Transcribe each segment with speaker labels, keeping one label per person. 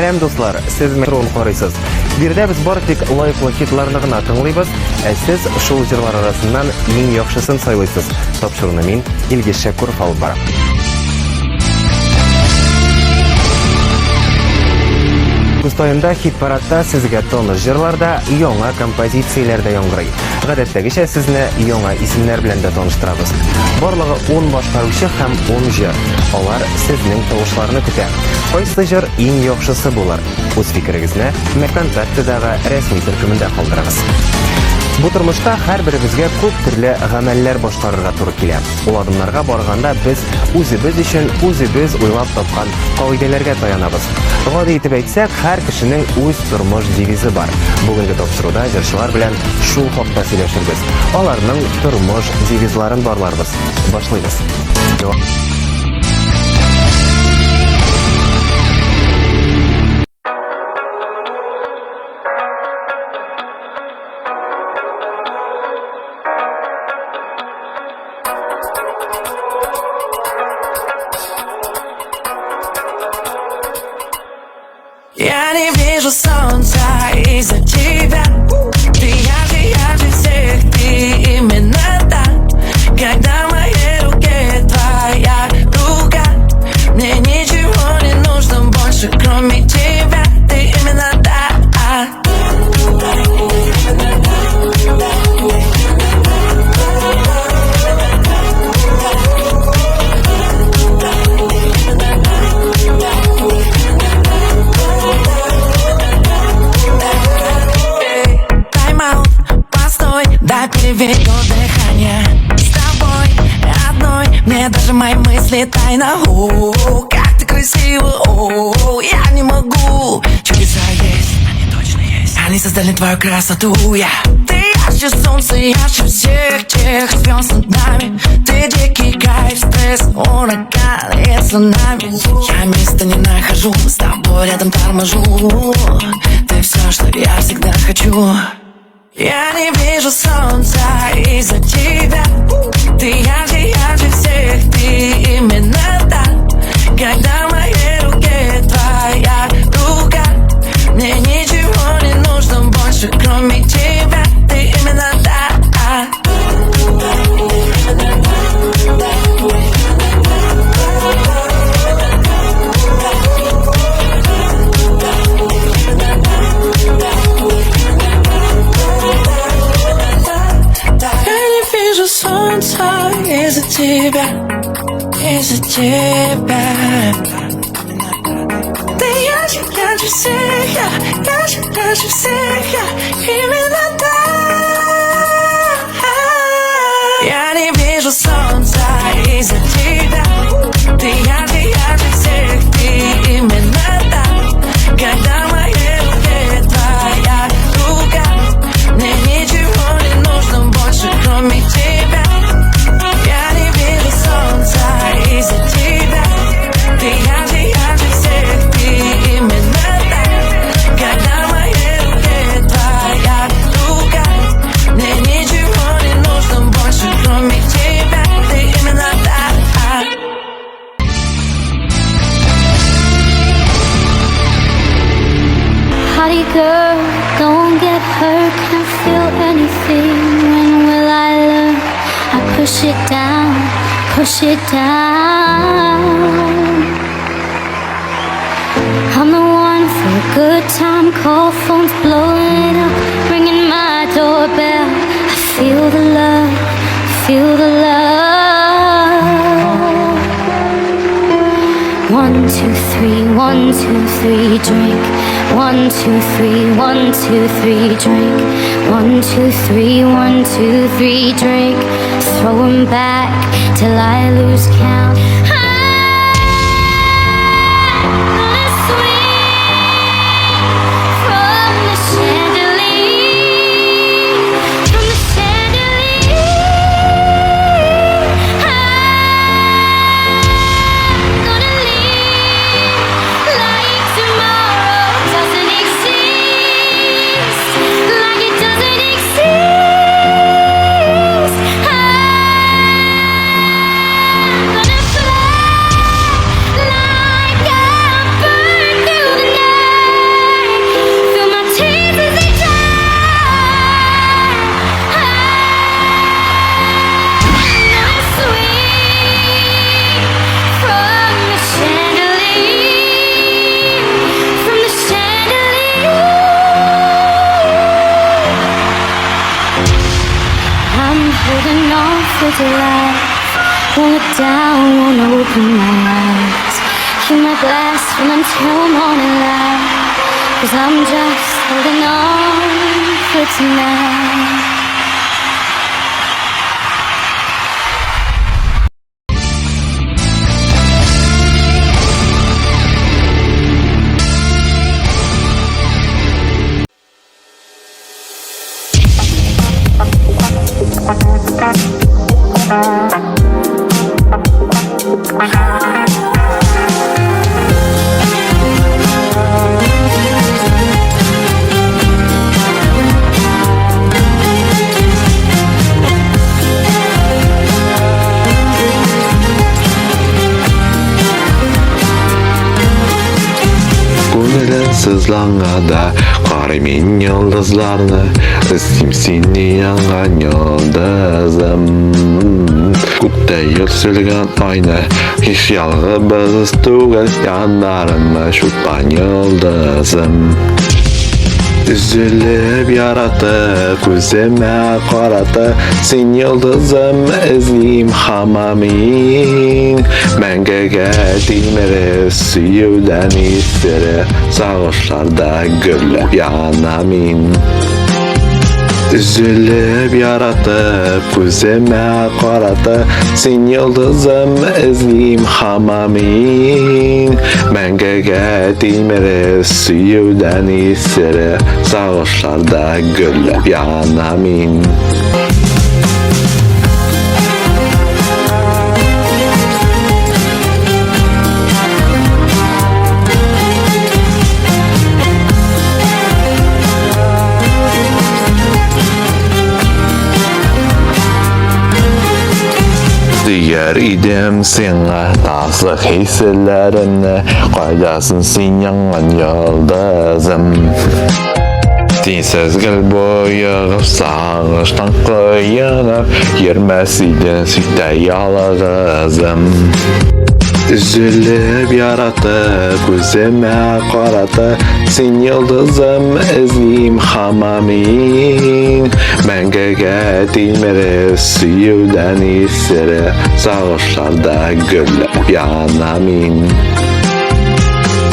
Speaker 1: Сәлам дуслар, сез Метрон карыйсыз. Бирдә без бары тик лайклы хитларны гына тыңлыйбыз, ә сез шул җырлар арасыннан иң яхшысын сайлыйсыз. Тапшыруны мин Илгиз Шәкүров алып барам. Август хит-парадта сезгә тоныш җырларда, яңа композицияләрдә яңгырый. Гадәттәгечә сезне яңа исемнәр белән дә таныштырабыз. Барлыгы 10 башкаручы һәм 10 җыр. Алар сезнең тавышларны көтә. Кайсы җыр иң яхшысы булыр? Үз фикерегезне ВКонтактедагы рәсми төркемендә калдырыгыз. Бу тормышта һәрберебезгә күп төрле гамәлләр башкарырга туры килә. Ул адымнарга барганда без үзебез өчен үзебез уйлап тапкан кагыйдәләргә таянабыз. Гади итеп әйтсәк, һәр кешенең үз тормыш девизы бар. Бүгенге тапшыруда җырчылар белән шул хакта сөйләшербез. Аларның тормыш девизларын барларбыз. Башлыйбыз.
Speaker 2: Я не вижу солнца из-за тебя. Ты ярче всех, ты именно та. Когда в моей руке твоя рука, мне ничего не нужно больше, кроме тебя. Ты именно та. Дай переведу дыхание. С тобой одной мне даже мои мысли тайна. Как ты красива, я не могу. Чудеса есть, они точно есть. Они создали твою красоту, Ты ярче солнца, ярче всех тех звезд над нами. Ты дикий кайф, стресс, ураган и цунами. Я места не нахожу, с тобой рядом торможу. Ты все, что я всегда хочу. Я не вижу солнца из-за тебя. Ты ярче всех, ты именно та. Когда в моей руке твоя рука, мне ничего не нужно больше, кроме тебя. Ты именно та. Солнце из-за тебя, из-за тебя. Ты ярче всех, ярче всех, именно так. Я не вижу солнца из-за тебя. Ты ярче всех, ты именно так. Когда в моей руке твоя рука, мне ничего не нужно больше, кроме тебя. Из-за тебя, ты ярче всех, ты именно так. Когда в моей руке твоя рука, мне ничего не нужно больше, кроме тебя. Ты именно так.
Speaker 3: Hottie girl, don't get hurt, can't feel anything. When will I learn? I push it down. Push it down. I'm the one for a good time. Call phones blowing up, ringing my doorbell. I feel the love, feel the love. 1, 2, 3, 1, 2, 3, drink. 1, 2, 3, 1, 2, 3, drink. 1, 2, 3, 1, 2, 3, drink. Throw 'em back till I lose count. Gonna down, won't open my eyes. Keep my glass full until morning light, 'cause I'm just holding on for tonight.
Speaker 4: Көңілі сызланғанда қараймен yıldızlarını, іздейм сені yanған yıldızым. Көкте yükselen ayna, hiç yalnız түгел, yanlarında şutpan yıldızım. Üzülüp yaratıp gözüme karatıp, sen yıldızım izleyim hamamin. Мәңгіге деймірі сүйеуден естері, сағыштарда гүліп янамин. Üzülüp yaratıp gözüme karatıp, sen yıldızım izleyim hamamin. Мәңгіге деймірі сүйеуден естері, сағыштарда гүліп янамин. Diğer idim sana nasıl hislerini, kaydasın sen yangan yıldızım. Dinsiz gül boyup sağıştan kıyınıp, yermesiydin sütte yalğızım. Üzülüp yaratıp gözüme karatıp, sen yıldızım izleyim hamamin. Мәңгіге деймірі сүйеуден естері, сағыштарда гүліп янамин.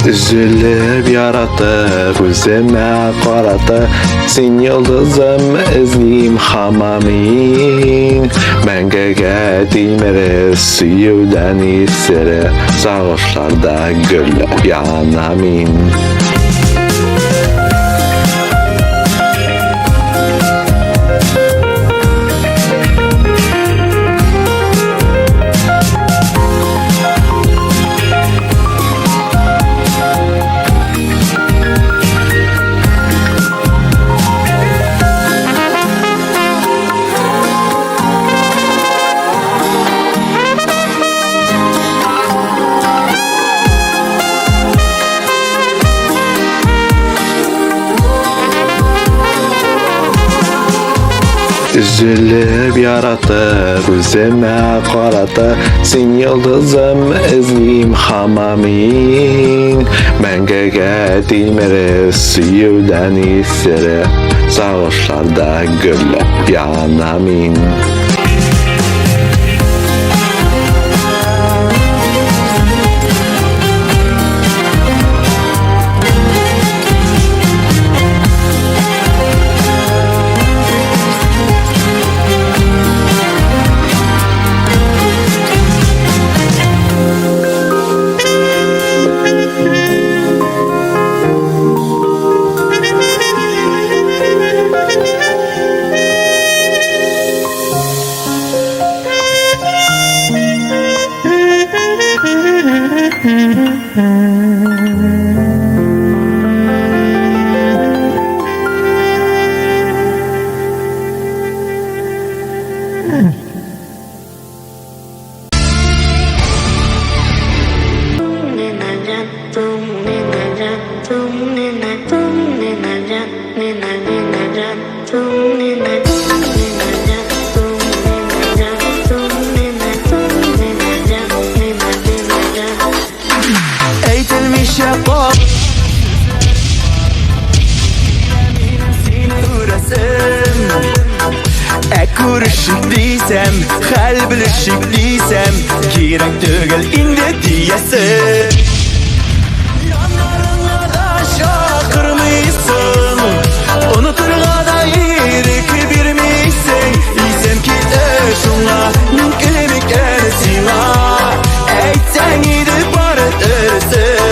Speaker 4: Üzülüp yaratıp gözüme karatıp, sen yıldızım izleyim hamamin. Мәңгіге деймірі сүйеуден естері, сағыштарда гүліп янамин. Üzülüp yaratıp gözüme karatıp, sen yıldızım izleyim hamamin. Мәңгіге деймірі сүйеуден естері, сағыштарда гүліп янамин.
Speaker 5: Eğitilmiş yapar Kuruşuk değilsem, hal bilişik değilsem desem gerek değil indi diyesin. Yanlarına da şakırmışsın, unuturga da irik birmişsin. İsem ki de şunla mümkün iken sana eytsen gidip barıtırsın.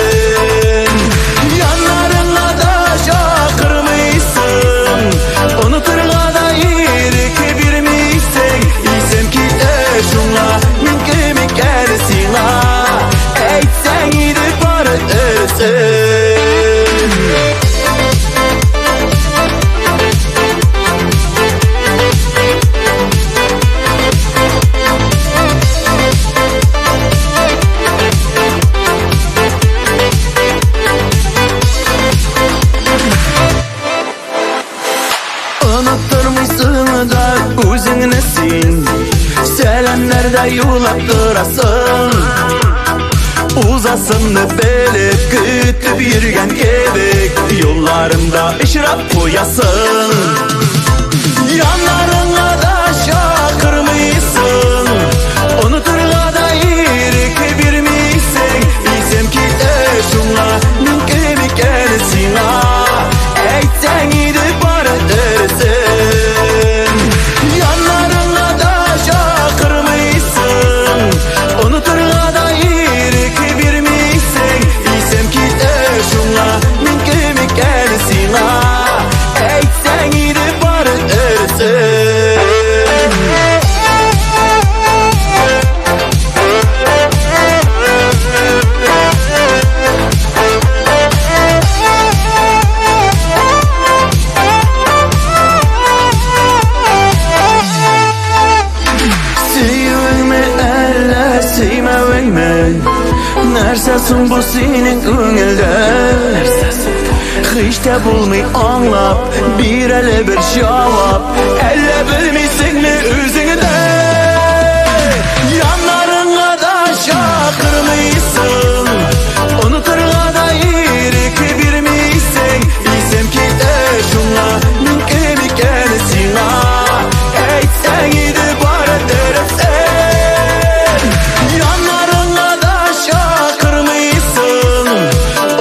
Speaker 5: Yanlarına da şakırmışsın, unuturga da irik birmişsin. İsem ki de şunla mümkün iken sana eytsen gidip barıtırsın. Unutturmuşsun da özünnesin, selenlerde yulap durasın. Uzasını belip kütüp yürgen kebek, yollarında işrap koyasın. Yanlarına da şakırmışsın, unuturga da irik birmişsin. İsem ki de şunla mümkün iken sana eytsen gidip barıtırsın. Yanlarına da şakırmışsın, unuturga da irik birmişsin. İsem ki de şunla mümkün iken sana eytsen gidip barıtırsın. Sevme elle sevmeme, nersesin bu senin gönülde? Hiç de bulmay anlap, bir ele bir cevap, elle bilmişsin mi özünü de? Yanlarına da şakırmışsın, unuturga da irik birmişsin. İsem ki de şunla mümkün iken sana eytsen gidip barıtırsın. Yanlarına da şakırmışsın,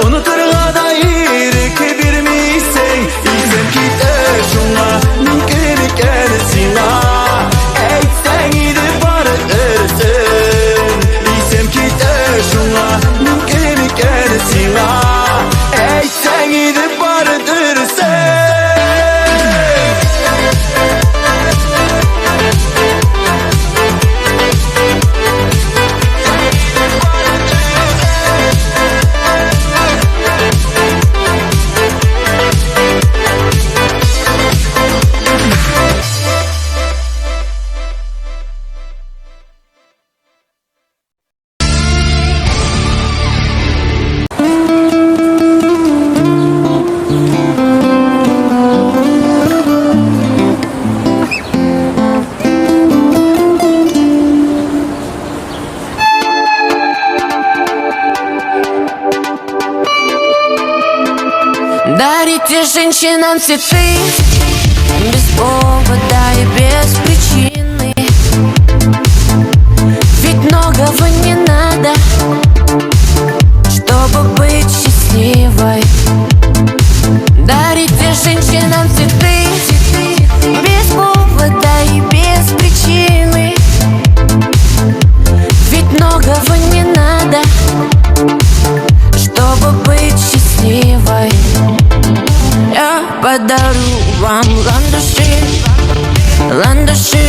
Speaker 5: unuturga da irik birmişsin. İsem ki de şunla mümkün iken sana eytsen gidip barıtırsın. İsem ki de şunla mümkün iken sana eytsen gidip barıtırsın.
Speaker 2: Дарите женщинам цветы без повода и без причины. Ведь многого не надо, чтобы быть счастливой. Дарите женщинам цветы без повода и без причины. Ведь многого не надо, чтобы быть счастливой. Я подарю вам ландыши, ландыши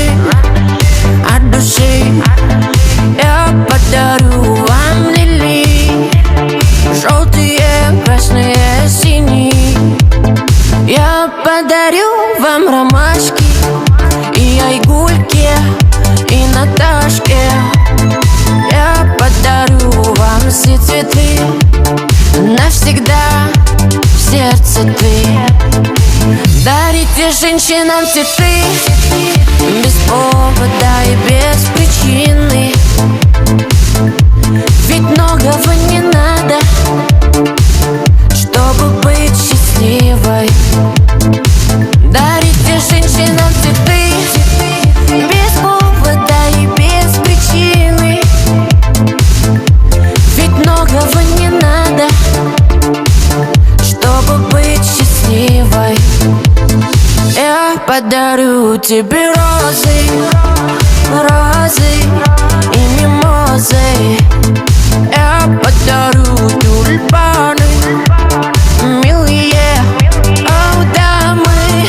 Speaker 2: от души. Я подарю вам лилии, желтые, красные, синие. Я подарю вам ромашки и айгульки, и Наташке. Я подарю вам все цветы навсегда в сердце ты. Дарите женщинам цветы без повода и без причины. Ведь многого не надо, чтобы быть счастливой. Дарите женщинам цветы без повода и без причины. тебе розы, розы и мимозы. Я подарю тюльпаны, милые, о, дамы.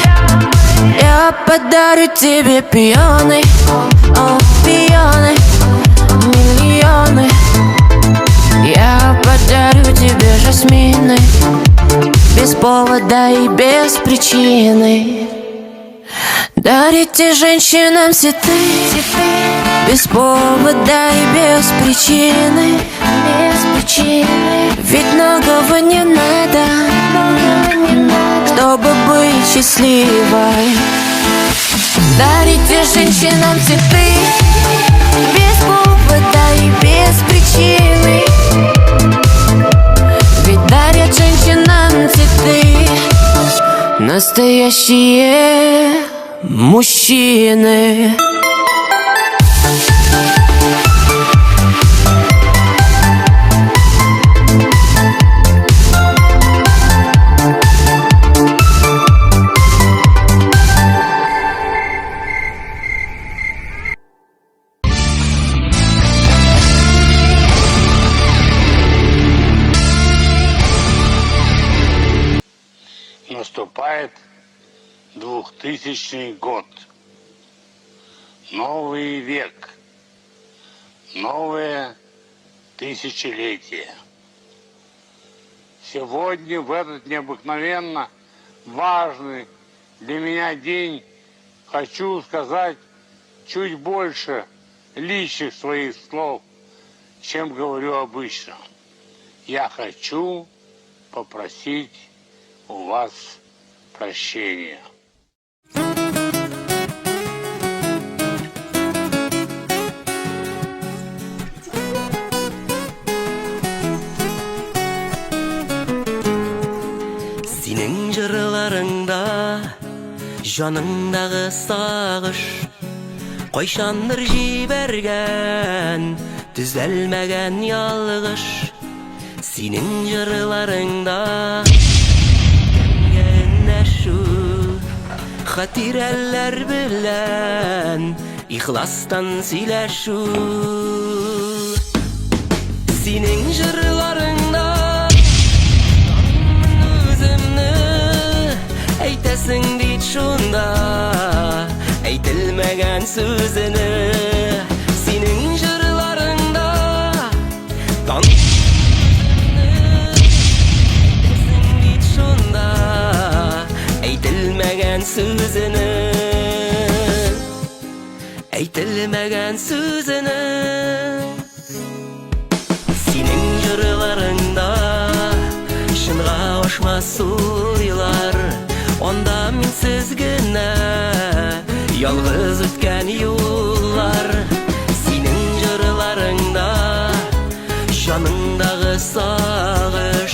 Speaker 2: Я подарю тебе пионы, о, пионы, миллионы. Я подарю тебе жасмины, без повода и без причины. Дарите женщинам цветы, без повода и без причины. Ведь многого не надо, чтобы быть счастливой. Дарите женщинам цветы, без повода и без причины. Ведь дарят женщинам цветы настоящие мужчины.
Speaker 6: Наступает 2000 год. Новый век. Новое тысячелетие. Сегодня, в этот необыкновенно важный для меня день, хочу сказать чуть больше личных своих слов, чем говорю обычно. Я хочу попросить у вас прощения.
Speaker 7: Senin jırlarında janыңдағы сағыш Қойшанdır жиберген түзелмеген ялғыш Senin jırlarında şu Hatireler bilen İhlastan sileşu Senin jırlarında Özümnü Eytesin dit şunda Eytilmegen sözünü Senin jırlarında Eytilmegen sözünü Eytilmegen sözünü Senin jırlarında Şınğa oşmaz suylar Onda minsiz güne Yalğız ötken yollar Senin jırlarında Janыңдағы sağış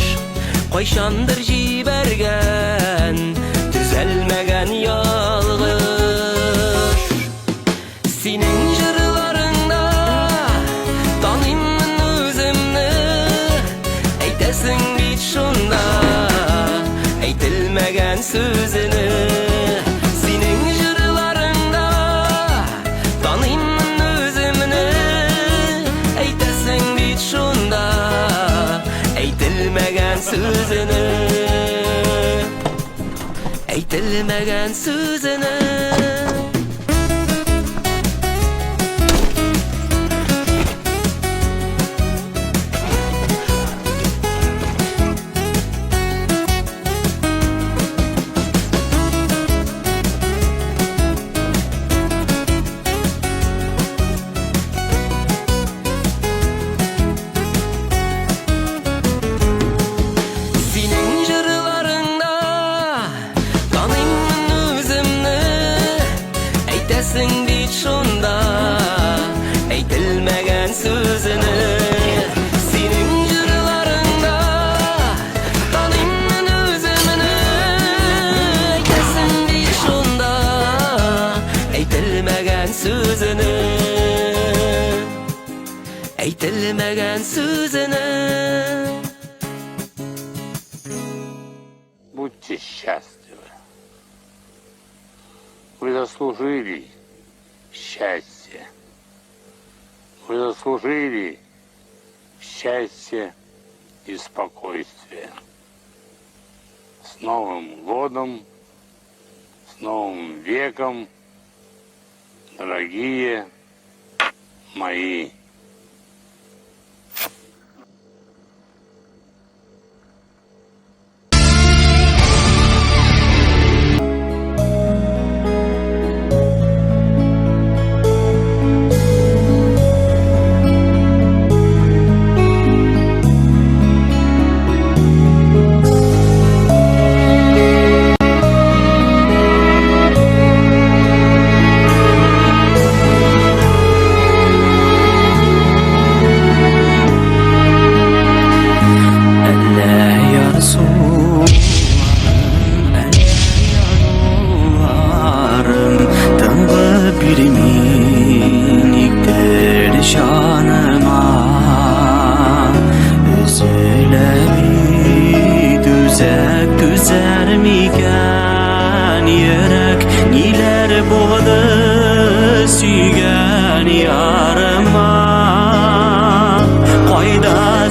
Speaker 7: Қойшанdır жиберген Düzelmegen yalğış Senin jırlarında Tanıyımın özümnü Eytesin dit şunda Eytilmegen sözünü Senin jırlarında Tanıyımın özümnü Eytesin dit şunda Eytilmegen sözünü Eytilmegen sözünü Eytilmegen sözünü
Speaker 6: Будьте счастливы. Вы заслужили счастье. Вы заслужили счастье и спокойствие. С Новым годом, с Новым веком, дорогие мои.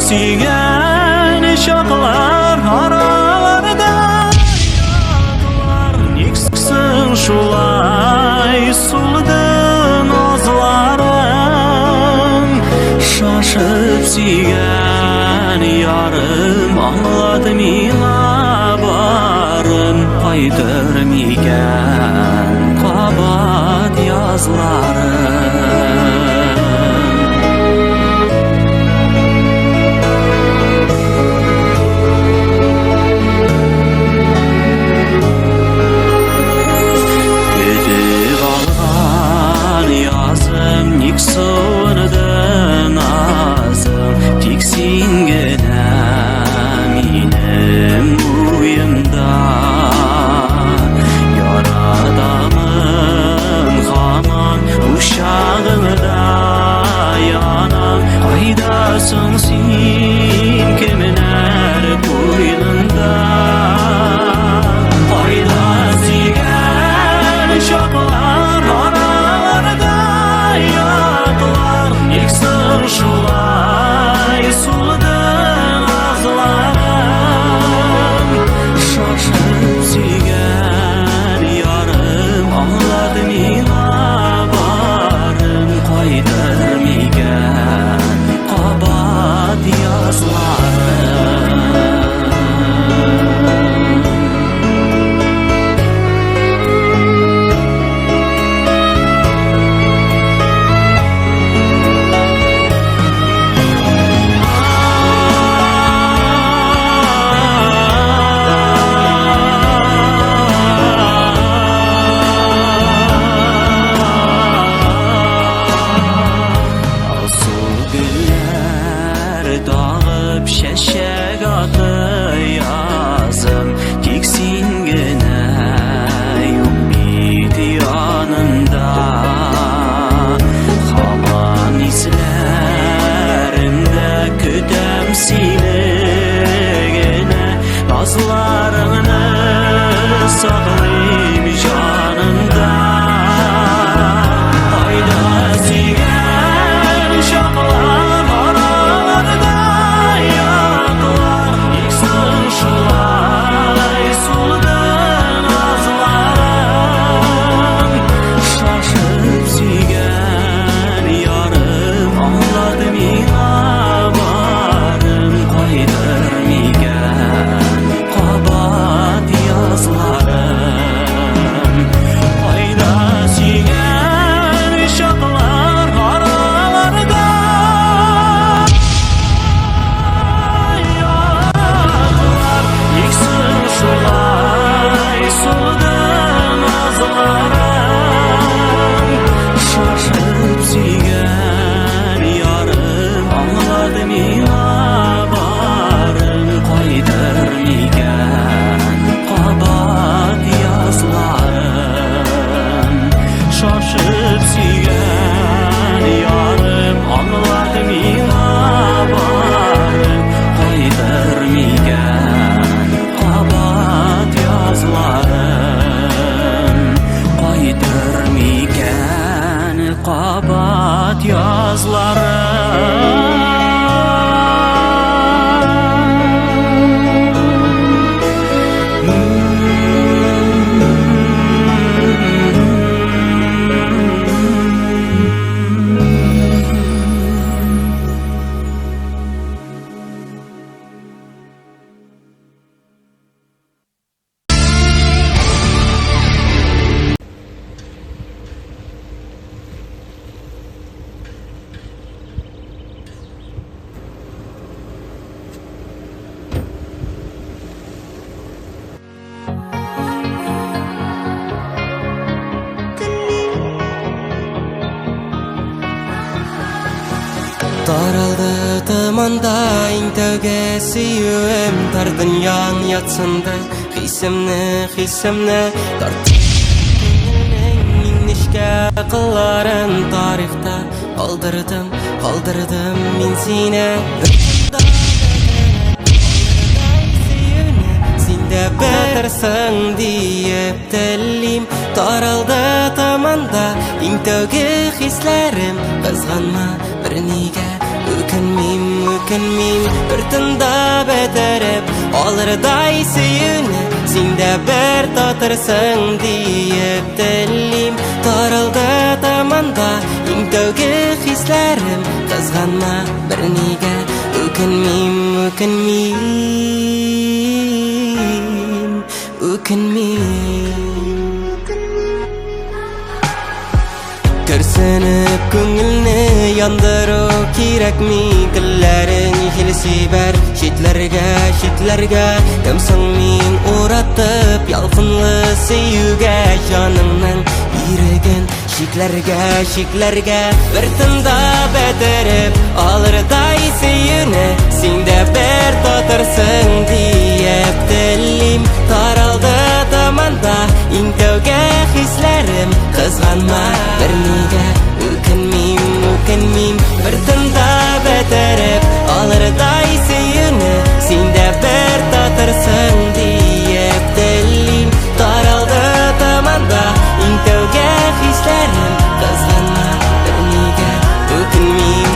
Speaker 5: Suygan şaklar aralarda yatlar Niksin şulay suldan azlarım Şaşıp suygan yarım Anladım ila barım Kaydırmigen kabat yazlarım Nikso'ndan azım tiksin gene benim uyumda Yaradamın haman uşağımda yanam Kaydasın sen kimler boynunda Kaydasın gel şaklar aralarda Niksin şulay suldan azlarım Şaşıp suygan yarım Anladım ila barım Kaydırmigen kabat yazlarım Dağıp şeşek atı yazım Tiksin gene yumbit yanında Haman izlerinde kütem silegene Nazlarını saklayayım canında Hayda sigen şaklar Şaşıp suygan yarım Anladım ila barım Kaydırmigen kabat yazlarım
Speaker 7: Daraldı tımanda intövge süyüm Tar dünyan yatsındı Hisemne Tart Nişke kılların tarihta Kaldırdım min sine Sinde betersin diyep tellim Daraldı tamanda intövge hislerim Kızganma bir nige Ökünmeyim bir tında beterip Alırday süyüne Sinde ber tatırsın diyep tellim Daraldı tamanda intövge hislerim Kızganma bir nige Ökünmeyim Kırsanıp көңілні yandırı керек mi Killerin hilsi ber Şitlerge Kımsın min uğratıp Yalqınlı süyüge Canımның ирігін Şiklerge Bir tında beterip Alırday süyüne Sinde ber tatırsın diyep tellim Taraldı tamanda intövge hislerim Kızganma bir nige Ökünmeyim bir tında beterip Alırday süyüne Sinde ber tatırsın diyep tellim Taraldı tamanda intövge hislerim Kızganma bir nige Ökünmeyim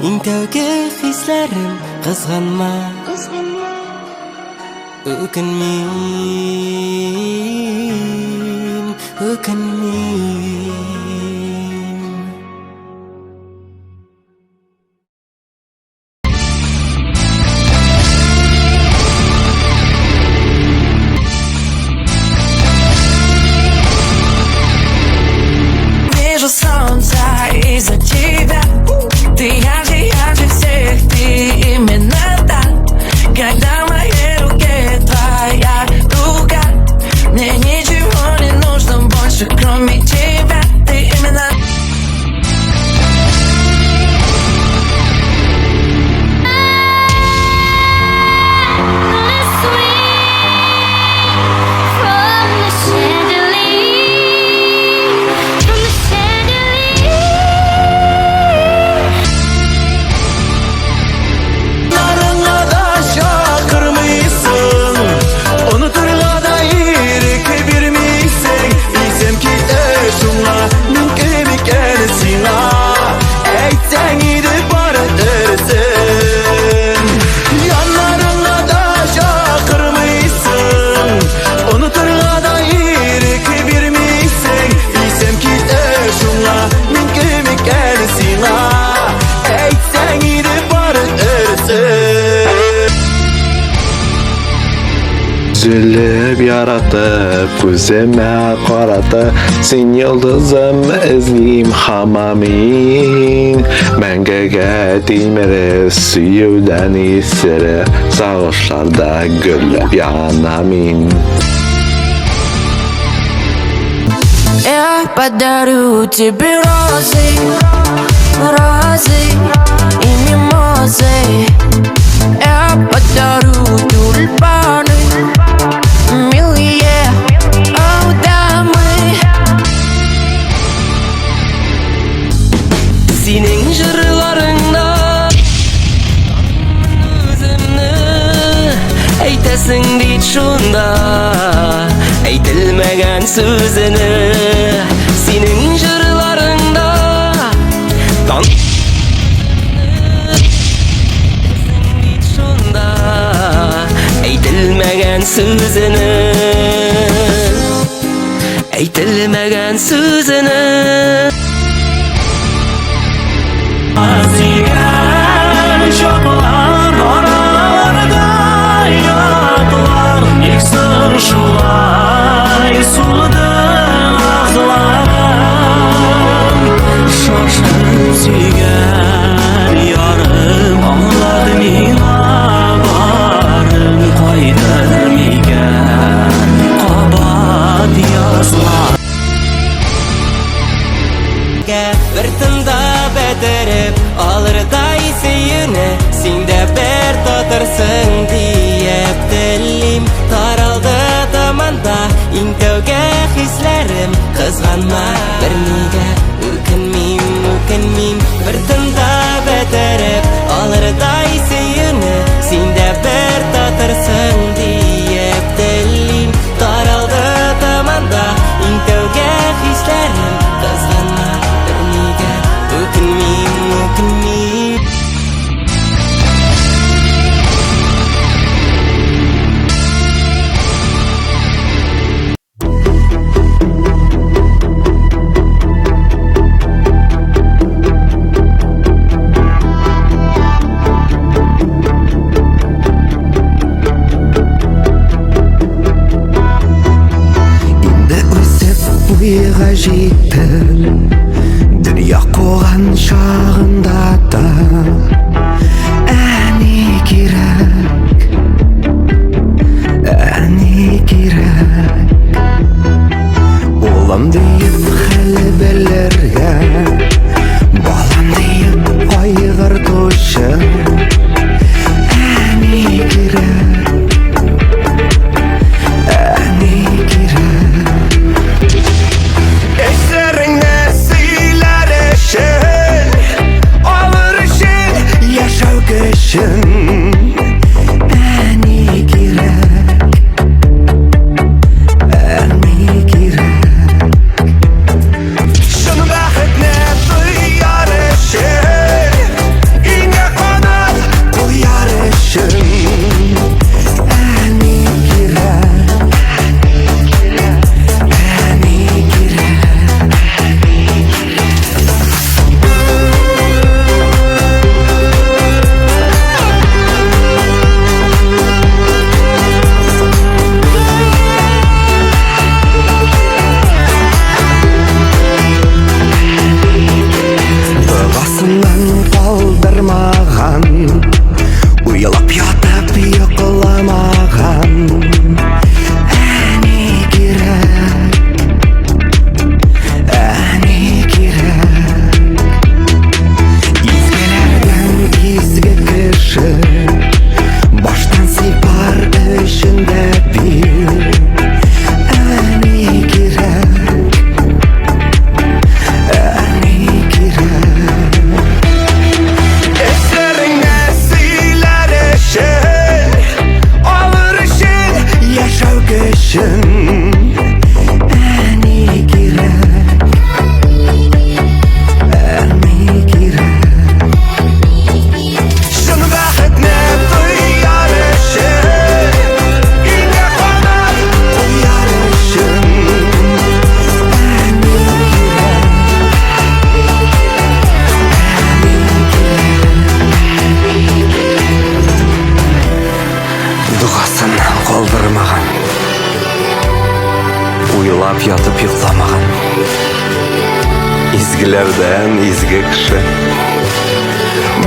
Speaker 7: intövge hislerim Kızganma Ökünmeyim
Speaker 2: Вижу солнце из-за тебя Ты ярче всех, ты именно так Когда в моей руке твоя рука Мне ничего не нужно больше, кроме тебя Ты именно
Speaker 4: Üzülüp yaratıp Gözüme karatıp Sen yıldızım izleyim hamamin Mengege dilmeriz Süyüden isiri Sağışlarda güllüp yanamin
Speaker 2: Я подарю тебе розы и мимозы Я подарю тюльпаны, милые дамы
Speaker 7: Senin jırlarında Özümni Eytesin deyt şunda Eytilmegen sözünü Senin jırlarında Eytilmegen sözünü Eytilmegen sözünü
Speaker 5: Azigen şoklar oralarda шулай сулыдың ағларым шашып сүйген ярым аңлады миңа барым қайтыр миген қабат язлар
Speaker 7: Bir tında beterip alırday seyirne Sinde bir tatırsın diyep dilim Taraldı damanda intevge hislerim Kızganma bir nige Ükinmim Bir tında beterip alırday seyirne Sinde bir tatırsın diyep dilim Taraldı damanda intevge hislerim Kızganma Үкінмейм
Speaker 8: Инде үсеп буйга җиттем Dünya koğan şağında da Әни kirek Olam deyip хәле белергә Балам deyip айгыр тuşu Әни kirek Eşlerin Alır için yaşav kışın Әни kirek Şun bәхетне duyar için İnge kanat koyar için Әни kirek Kaldırmağan Uyalap yatıp yıkılamağan Әни kirek İzgelerden izge kişi Baştan sipar içinde bir Әни kirek Eşlerine siler eşin Alır için yaşav kışın Әни kirek Şun bәхетне duyar için İnge kanat koyar için Әни kirek Әни kirek Дұғасын қалдырмаған Уйлап ятып йықламаған Изгілерден изге кіші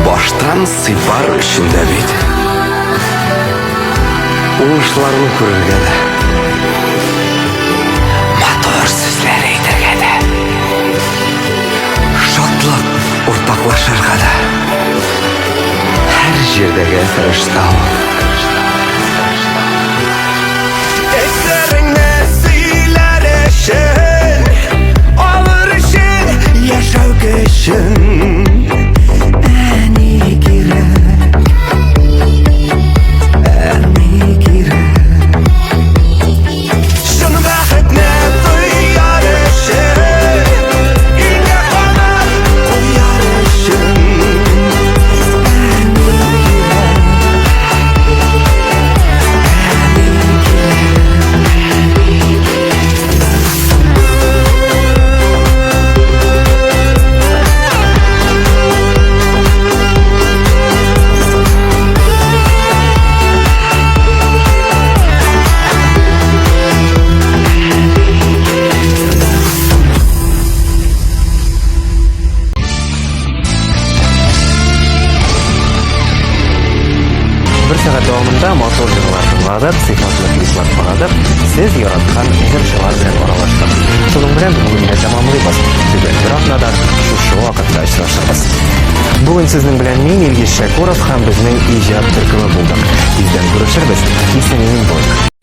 Speaker 8: Баштан сыйпар үшінде бейді Уңышларын көрерге де Матор сөзлер ейтірге де Шотлық ұртақлашырға да Әр жердегі фіріштау Eşlerine siler eşin Alır için yaşav kışın Әни kirek Şun bәхетне duyar eşin İnge kanat koyar için Әни kirek
Speaker 1: кызык, сыйфатлы клиплар карадык, сез яраткан җырчылар белән аралаштык. Шуның белән бүген дә тәмамлыйбыз. Түбән бер атнадан шушы вакытта очрашабыз. Бүген сезнең белән мин Илгиз Шәкуров һәм безнең иҗат төркеме булдык. Тиздән күрешербез. Исән-имин булыгыз.